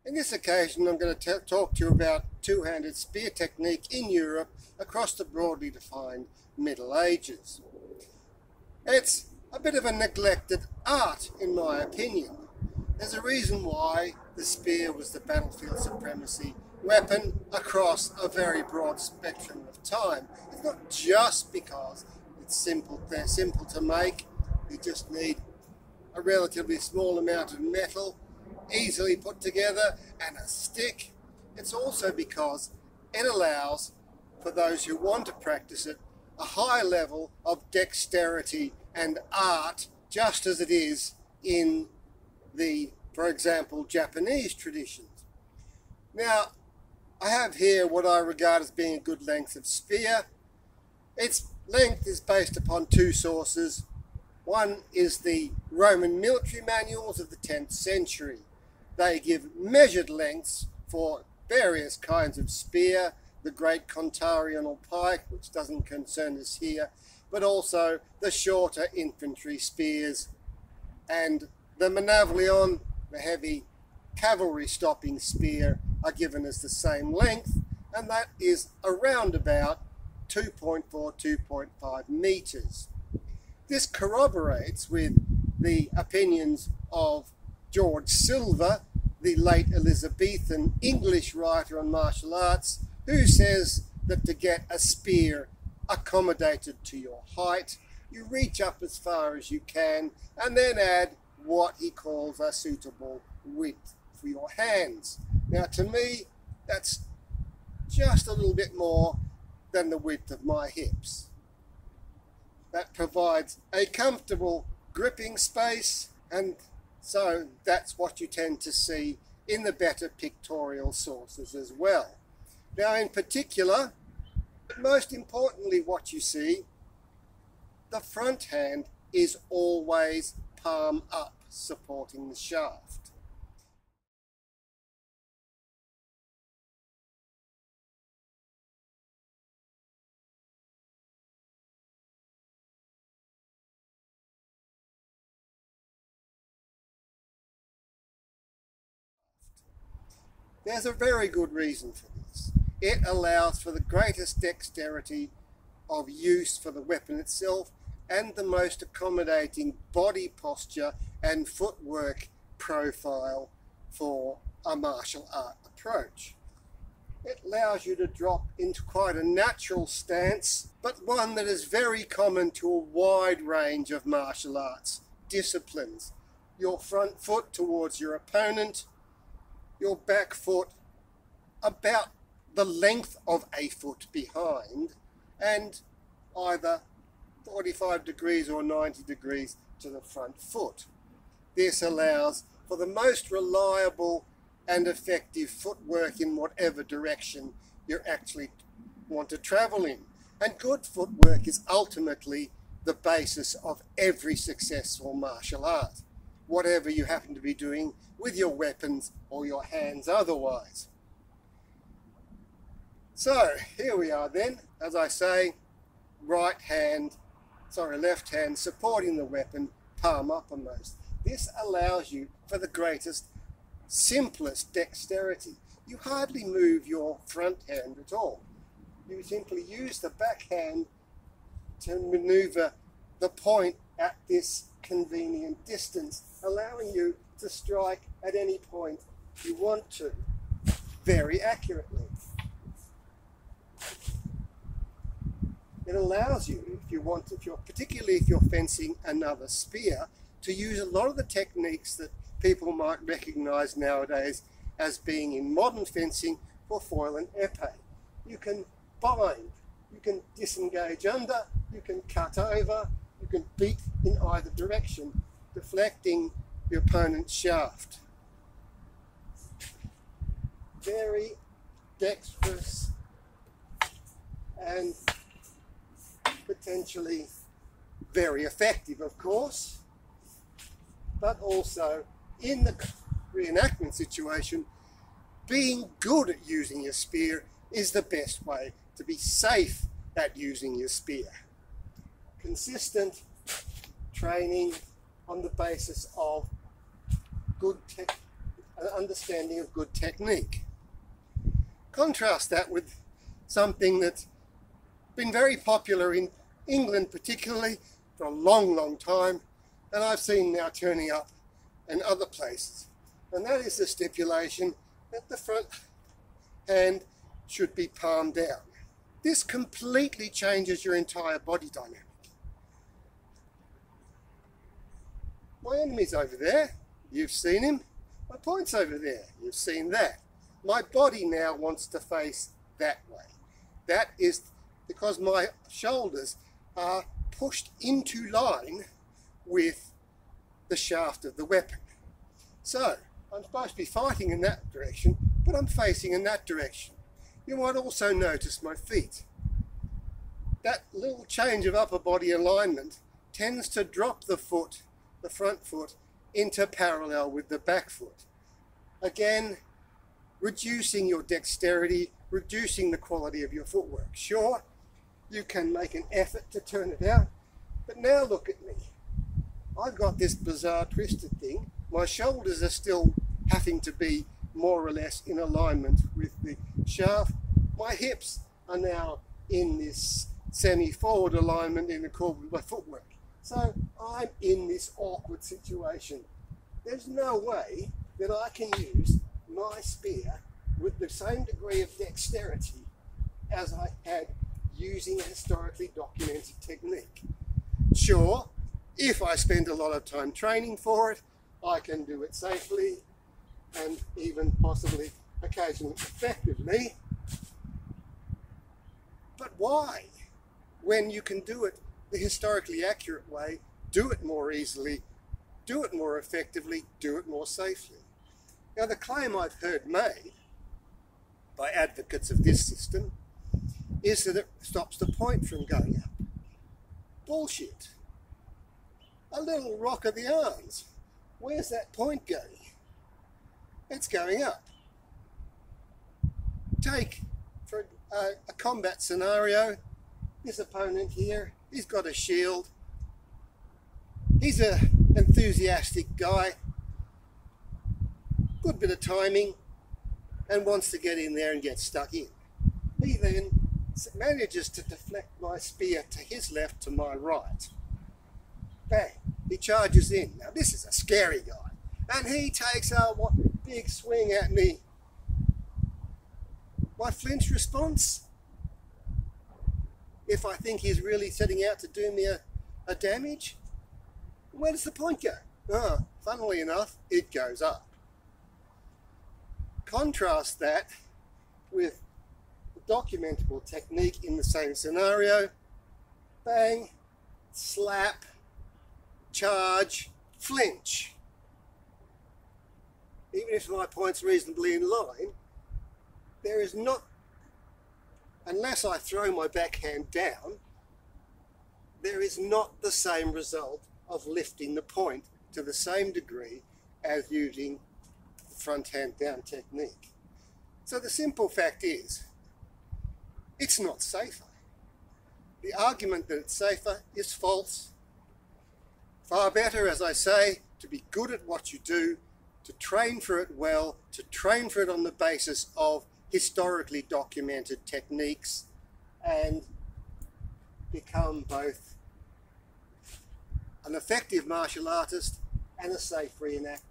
In this occasion, I'm going to talk to you about two-handed spear technique in Europe across the broadly defined Middle Ages. It's a bit of a neglected art, in my opinion. There's a reason why the spear was the battlefield supremacy weapon across a very broad spectrum of time. It's not just because it's simple. They're simple to make. You just need a relatively small amount of metal, easily put together, and a stick. It's also because it allows, for those who want to practice it, a high level of dexterity and art, just as it is in the, for example, Japanese traditions. Now, I have here what I regard as being a good length of spear. Its length is based upon two sources. One is the Roman military manuals of the 10th century. They give measured lengths for various kinds of spear, the great Contarian pike, which doesn't concern us here, but also the shorter infantry spears, and the Manavlion, the heavy cavalry stopping spear, are given as the same length, and that is around about 2.4, 2.5 meters. This corroborates with the opinions of George Silver, the late Elizabethan English writer on martial arts, who says that to get a spear accommodated to your height, you reach up as far as you can and then add what he calls a suitable width for your hands. Now, to me, that's just a little bit more than the width of my hips. That provides a comfortable gripping space, and so that's what you tend to see in the better pictorial sources as well. Now, in particular, most importantly, what you see, the front hand is always palm up, supporting the shaft. There's a very good reason for this. It allows for the greatest dexterity of use for the weapon itself and the most accommodating body posture and footwork profile for a martial art approach. It allows you to drop into quite a natural stance, but one that is very common to a wide range of martial arts disciplines. Your front foot towards your opponent, your back foot about the length of a foot behind, and either 45 degrees or 90 degrees to the front foot. This allows for the most reliable and effective footwork in whatever direction you actually want to travel in. And good footwork is ultimately the basis of every successful martial art, whatever you happen to be doing with your weapons or your hands otherwise. So here we are then, as I say, left hand supporting the weapon, palm uppermost. This allows you for the greatest, simplest dexterity. You hardly move your front hand at all. You simply use the back hand to maneuver the point at this convenient distance, allowing you to strike at any point you want to, very accurately. It allows you, particularly if you're fencing another spear, to use a lot of the techniques that people might recognize nowadays as being in modern fencing for foil and epee. You can bind, you can disengage under, you can cut over, you can beat in either direction, deflecting the opponent's shaft. Very dexterous and potentially very effective, of course, but also in the reenactment situation, being good at using your spear is the best way to be safe at using your spear. Consistent training on the basis of good an understanding of good technique. Contrast that with something that's been very popular in England particularly for a long time, and I've seen now turning up in other places, and that is the stipulation that the front hand should be palmed down. This completely changes your entire body dynamic. My enemy's over there, you've seen him. My point's over there, you've seen that. My body now wants to face that way. That is because my shoulders are pushed into line with the shaft of the weapon. So, I'm supposed to be fighting in that direction, but I'm facing in that direction. You might also notice my feet. That little change of upper body alignment tends to drop the foot, the front foot, into parallel with the back foot. Again, reducing your dexterity, reducing the quality of your footwork. Sure, you can make an effort to turn it out, but now look at me. I've got this bizarre twisted thing. My shoulders are still having to be more or less in alignment with the shaft. My hips are now in this semi-forward alignment in accord with my footwork. So I'm in this awkward situation. There's no way that I can use my spear with the same degree of dexterity as I had using a historically documented technique. Sure, if I spend a lot of time training for it, I can do it safely and even possibly occasionally effectively. But why? When you can do it the historically accurate way, do it more easily, do it more effectively, do it more safely. Now, the claim I've heard made by advocates of this system is that it stops the point from going up. Bullshit. A little rock of the arms. Where's that point going? It's going up. Take, for a combat scenario, this opponent here, he's got a shield. He's an enthusiastic guy, good bit of timing, and wants to get in there and get stuck in. He then manages to deflect my spear to his left, to my right. Bang, he charges in. Now this is a scary guy, and he takes a big swing at me. My flinch response, if I think he's really setting out to do me a damage, where does the point go? Oh, funnily enough, it goes up. Contrast that with the documentable technique in the same scenario. Bang, slap, charge, flinch. Even if my point's reasonably in line, there is not, unless I throw my backhand down, there is not the same result of lifting the point to the same degree as using the front hand down technique. So the simple fact is, it's not safer. The argument that it's safer is false. Far better, as I say, to be good at what you do, to train for it well, to train for it on the basis of historically documented techniques, and become both an effective martial artist and a safe reenactor.